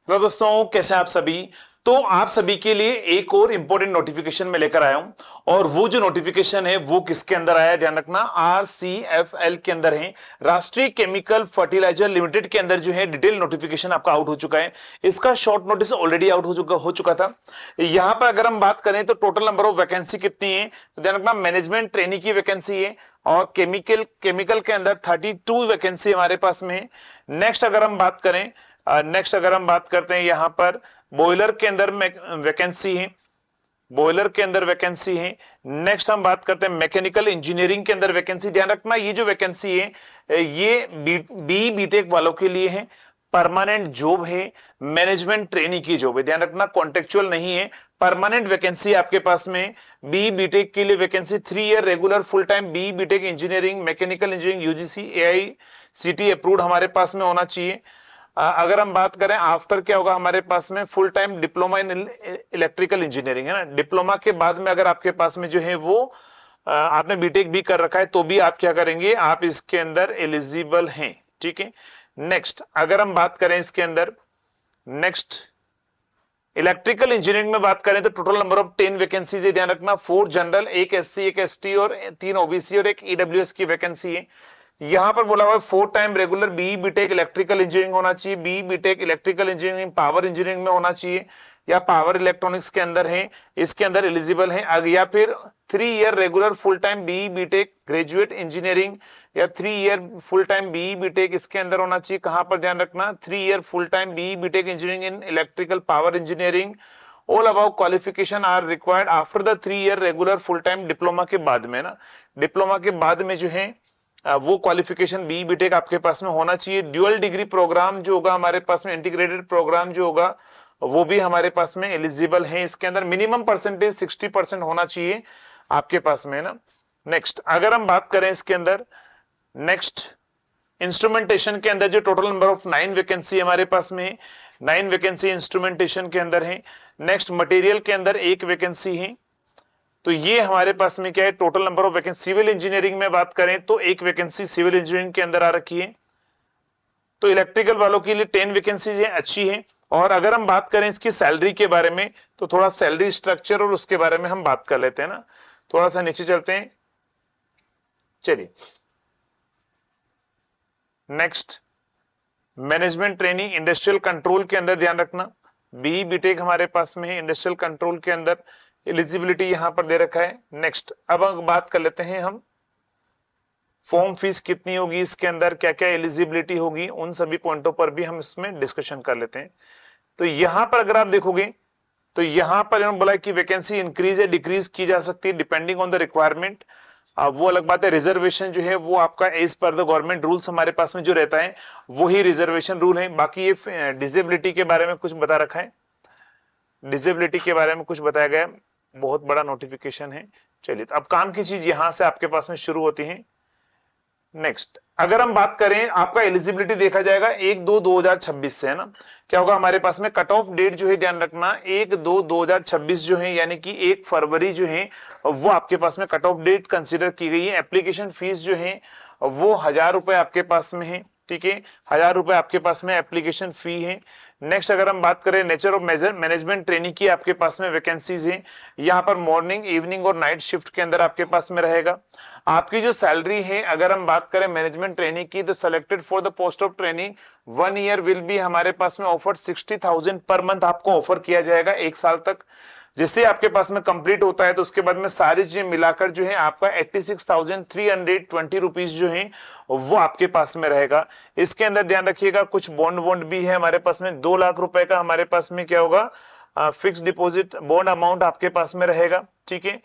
Hello दोस्तों, कैसे हैं आप सभी। तो आप सभी के लिए एक और इंपॉर्टेंट नोटिफिकेशन में लेकर आया हूं और वो जो नोटिफिकेशन है वो किसके अंदर आया है, ध्यान रखना, RCFL के अंदर है। राष्ट्रीय केमिकल फर्टिलाइजर लिमिटेड के अंदर जो है डिटेल नोटिफिकेशन आपका आउट हो चुका है। इसका शॉर्ट नोटिस ऑलरेडी आउट हो चुका था। यहां पर अगर हम बात करें तो टोटल नंबर ऑफ वैकेंसी कितनी है, तो ध्यान रखना, मैनेजमेंट ट्रेनी की वैकेंसी है और केमिकल के अंदर 32 वैकेंसी हमारे पास में है। नेक्स्ट अगर हम बात करते हैं यहाँ पर बॉयलर के अंदर वैकेंसी है। बॉयलर के अंदर वैकेंसी है। नेक्स्ट हम बात करते हैं मैकेनिकल इंजीनियरिंग के अंदर वैकेंसी। ध्यान रखना, ये जो वैकेंसी है ये बीटेक वालों के लिए है। परमानेंट जॉब है, मैनेजमेंट ट्रेनी की जॉब है। ध्यान रखना, कॉन्ट्रेक्चुअल नहीं है, परमानेंट वैकेंसी आपके पास में। बीटेक के लिए vacancy 3 year regular full time BTech engineering mechanical engineering UGC AICTE approved हमारे पास में होना चाहिए। अगर हम बात करें आफ्टर क्या होगा हमारे पास में, full time diploma in electrical engineering है ना। डिप्लोमा के बाद में अगर आपके पास में जो है वो आपने बीटेक भी कर रखा है तो भी आप क्या करेंगे, आप इसके अंदर एलिजिबल हैं। ठीक है। नेक्स्ट अगर हम बात करें इसके अंदर, नेक्स्ट इलेक्ट्रिकल इंजीनियरिंग में बात करें तो टोटल नंबर ऑफ 10 वैकेंसीज है। ध्यान रखना, 4 जनरल, एक SC, एक ST और 3 OBC और एक EWS की वैकेंसी है। यहां पर बोला हुआ है 4 time regular BTech electrical engineering होना चाहिए, BTech electrical engineering power engineering में होना चाहिए या पावर इलेक्ट्रॉनिक्स के अंदर है, इसके अंदर एलिजिबल है। या फिर 3 year regular full time BTech graduate engineering या 3 ईयर फुल टाइम बीटेक इसके अंदर होना चाहिए। कहां पर ध्यान रखना, 3 year full time BTech engineering in electrical power engineering. All about qualification are required after the 3 year regular full time diploma के बाद में ना। डिप्लोमा के बाद में जो है वो क्वालिफिकेशन बीटेक आपके पास में होना चाहिए। ड्यूअल डिग्री प्रोग्राम जो होगा हमारे पास में, इंटीग्रेटेड प्रोग्राम जो होगा वो भी हमारे पास में एलिजिबल है। इसके अंदर मिनिमम परसेंटेज 60% होना चाहिए आपके पास में ना। नेक्स्ट अगर हम बात करें इसके अंदर, नेक्स्ट इंस्ट्रूमेंटेशन के अंदर जो टोटल नंबर ऑफ 9 वैकेंसी हमारे पास में है, 9 वैकेंसी इंस्ट्रूमेंटेशन के अंदर है। नेक्स्ट मटेरियल के अंदर एक वैकेंसी है। तो ये हमारे पास में क्या है, total number of vacancy. Civil engineering में बात करें तो एक वैकेंसी सिविल इंजीनियरिंग के अंदर आ रखी है। तो इलेक्ट्रिकल वालों के लिए 10 वैकेंसीज है, अच्छी है। और अगर हम बात करें इसकी सैलरी के बारे में तो थोड़ा सैलरी स्ट्रक्चर और उसके बारे में हम बात कर लेते हैं ना। थोड़ा सा नीचे चलते हैं, चलिए। Next management training industrial control के अंदर, ध्यान रखना, बीटेक हमारे पास में है इंडस्ट्रियल कंट्रोल के अंदर, एलिजिबिलिटी यहां पर दे रखा है। नेक्स्ट अब बात कर लेते हैं हम, फॉर्म फीस कितनी होगी, इसके अंदर क्या क्या एलिजिबिलिटी होगी, उन सभी पॉइंटों पर भी हम इसमें डिस्कशन कर लेते हैं। तो यहां पर अगर आप देखोगे तो यहां पर इन्होंने बोला कि वैकेंसी इंक्रीज या डिक्रीज की जा सकती है डिपेंडिंग ऑन द रिक्वायरमेंट। वो अलग बात है, रिजर्वेशन जो है वो आपका as per the government rules हमारे पास में जो रहता है वही रिजर्वेशन रूल है। बाकी ये डिसेबिलिटी के बारे में कुछ बता रखा है, डिसेबिलिटी के बारे में कुछ बताया गया है, बहुत बड़ा नोटिफिकेशन है। चलिए, तो अब काम की चीज यहां से आपके पास में शुरू होती है। नेक्स्ट अगर हम बात करें, आपका एलिजिबिलिटी देखा जाएगा 1/2/2026 से, है ना। क्या होगा हमारे पास में, कट ऑफ डेट जो है ध्यान रखना 1/2/2026 जो है, यानी कि 1 फरवरी जो है वो आपके पास में कट ऑफ डेट कंसीडर की गई है। एप्लीकेशन फीस जो है वो 1000 रुपए आपके पास में है। ठीक है, 1000 रुपए आपके पास में एप्लीकेशन फी है। नेक्स्ट अगर हम बात करें नेचर ऑफ मैनेजमेंट ट्रेनिंग की, आपके पास में वैकेंसीज है। यहाँ पर मॉर्निंग, इवनिंग और नाइट शिफ्ट के अंदर आपके पास में रहेगा। आपकी जो सैलरी है अगर हम बात करें मैनेजमेंट ट्रेनिंग की, तो selected for the post of training 1 year will be हमारे पास में ऑफर्ड 60,000 पर मंथ आपको ऑफर किया जाएगा 1 साल तक। जिससे आपके पास में कंप्लीट होता है तो उसके बाद में सारी चीजें मिलाकर जो है आपका 86,320 रुपीज जो है वो आपके पास में रहेगा। इसके अंदर ध्यान रखिएगा कुछ बॉन्ड भी है हमारे पास में, 2 लाख रुपए का हमारे पास में क्या होगा, फिक्स डिपॉजिट बॉन्ड अमाउंट आपके पास में रहेगा। ठीक है,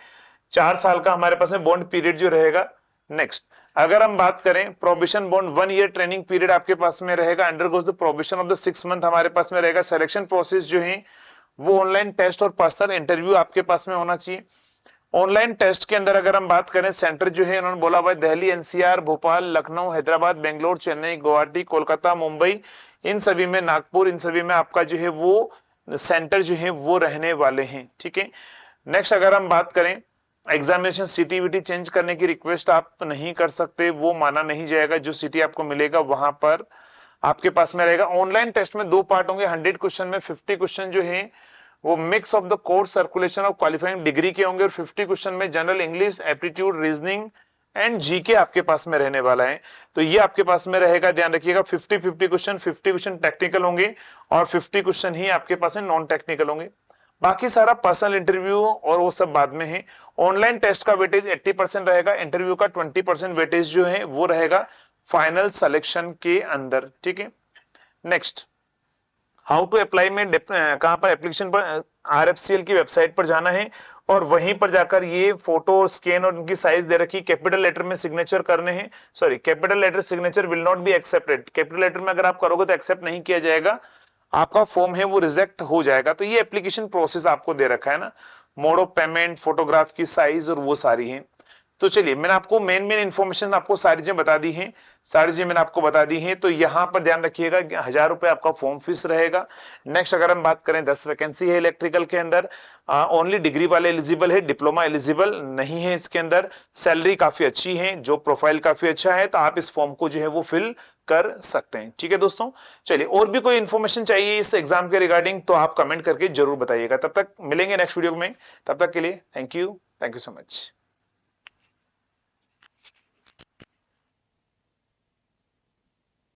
4 साल का हमारे पास में बॉन्ड पीरियड जो रहेगा। नेक्स्ट अगर हम बात करें probation bond, 1 ear training period आपके पास में रहेगा, undergoes the probation of the 6 month हमारे पास में रहेगा। सिलेक्शन प्रोसेस जो है वो ऑनलाइन टेस्ट और पर्सनल इंटरव्यू आपके पास में होना चाहिए। ऑनलाइन टेस्ट के अंदर अगर हम बात करें, सेंटर जो है उन्होंने बोला हुआ है दिल्ली, NCR, भोपाल, लखनऊ, हैदराबाद, बेंगलोर, चेन्नई, गुवाहाटी, कोलकाता, मुंबई, इन सभी में, नागपुर, इन सभी में आपका जो है वो सेंटर जो है वो रहने वाले हैं। ठीक है। नेक्स्ट अगर हम बात करें, एग्जामिनेशन CTVT चेंज करने की रिक्वेस्ट आप नहीं कर सकते, वो माना नहीं जाएगा। जो सिटी आपको मिलेगा वहां पर आपके पास में रहेगा। ऑनलाइन टेस्ट में 2 पार्ट होंगे, 100 क्वेश्चन में 50 क्वेश्चन जो है वो mix of the course circulation of qualifying degree के होंगे और 50 क्वेश्चन में general English, aptitude, reasoning and GK आपके पास में रहने वाला है। तो ये आपके पास में रहेगा, ध्यान रखिएगा 50-50 क्वेश्चन, 50 क्वेश्चन टेक्निकल होंगे और 50 क्वेश्चन ही आपके पास में नॉन टेक्निकल होंगे। बाकी सारा पर्सनल इंटरव्यू और वो सब बाद में है। ऑनलाइन टेस्ट का वेटेज 80% रहेगा, इंटरव्यू का 20% वेटेज जो है वो रहेगा फाइनल सिलेक्शन के अंदर, ठीक है। नेक्स्ट, हाउ टू अप्लाई में कहां पर एप्लीकेशन पर RFCL की वेबसाइट पर जाना है और वहीं पर जाकर ये फोटो स्कैन और उनकी साइज दे रखी, कैपिटल लेटर में सिग्नेचर करने हैं। Sorry, capital letter signature will not be accepted, capital letter में अगर आप करोगे तो एक्सेप्ट नहीं किया जाएगा, आपका फॉर्म है वो रिजेक्ट हो जाएगा। तो ये एप्लीकेशन प्रोसेस आपको दे रखा है ना, मोड ऑफ पेमेंट, फोटोग्राफ की साइज और वो सारी है। तो चलिए मैंने आपको मेन इंफॉर्मेशन आपको सारी चीजें बता दी हैं, सारी चीजें मैंने आपको बता दी हैं। तो यहाँ पर ध्यान रखिएगा 1000 रुपए आपका फॉर्म फीस रहेगा। नेक्स्ट अगर हम बात करें 10 वैकेंसी है इलेक्ट्रिकल के अंदर, ओनली डिग्री वाले एलिजिबल है, डिप्लोमा एलिजिबल नहीं है इसके अंदर। सैलरी काफी अच्छी है, जो प्रोफाइल काफी अच्छा है, तो आप इस फॉर्म को जो है वो फिल कर सकते हैं, ठीक है दोस्तों। चलिए और भी कोई इन्फॉर्मेशन चाहिए इस एग्जाम के रिगार्डिंग तो आप कमेंट करके जरूर बताइएगा। तब तक मिलेंगे नेक्स्ट वीडियो में, तब तक के लिए थैंक यू सो मच।